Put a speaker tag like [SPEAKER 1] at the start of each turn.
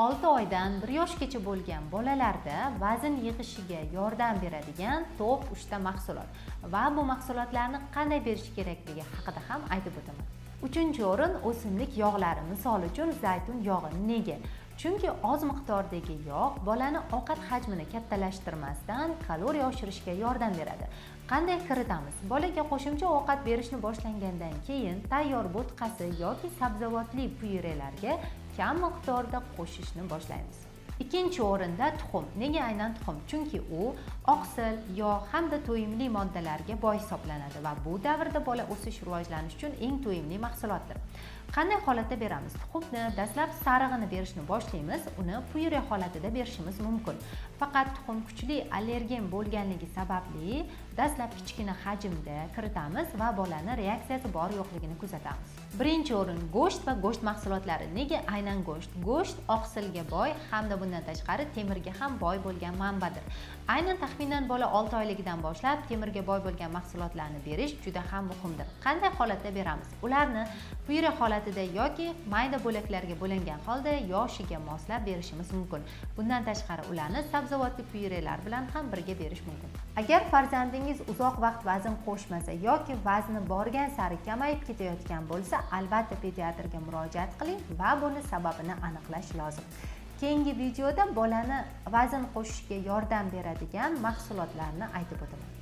[SPEAKER 1] 6 oydan 1 yoshgacha bo'lgan bolalarda vazn yig'ishiga yordam beradigan top 3 ta mahsulot va bu mahsulotlarni qanday berish kerakligi haqida ham aytib o'taman. 3-o'rin o'simlik yog'lari, misol uchun zaytun yog'i. Nega? Chunki oz miqdordagi yog' bolani ovqat hajmini kattalashtirmasdan kaloriya oshirishga yordam beradi. Qanday kiritamiz? Bolaga qo'shimcha ovqat berishni boshlangandan keyin tayyor bo'tqasi yoki sabzavotli pyurelarga kam miqdorda qo'shishni boshlaymiz. 2-o'rinda tuxum. Nega aynan tuxum? Chunki u oqsil, yog' hamda to'yimli moddalarga boy hisoblanadi va bu davrda bola o'sish rivojlanish uchun eng to'yimli mahsulotdir. Qanday holatda beramiz? Tuxumni dastlab sarig'ini berishni boshlaymiz, uni pyure holatida berishimiz mumkin. Faqat tuxum kuchli allergen bo'lganligi sababli dastlab kichkina hajmda kiritamiz va bolani reaksiyasi bor yo'qligini kuzatamiz. 1-o'rin go'sht va go'sht mahsulotlari. Nega aynan go'sht? Go'sht oqsilga boy hamda bundan tashqari temirga ham boy bo'lgan manbadir. Aynan taxminan bola 6 oyligidan boshlab temirga boy bo'lgan mahsulotlarni berish juda ham muhimdir. Qanday holatda beramiz? Ularni pyure holatida yoki mayda bo'laklarga bo'lingan holda yoshiga moslab berishimiz mumkin. Bundan tashqari ularni sabzavotli pyurelar bilan ham birga berish mumkin. Agar farzandingiz uzoq vaqt vazn qo'shmasa yoki vazni borgan sari kamayib ketayotgan bo'lsa, albatta pediatrga murojaat qiling va buni sababini aniqlash lozim. Keyingi videoda bolani vazn qo'shishga yordam beradigan mahsulotlarni aytib o'taman.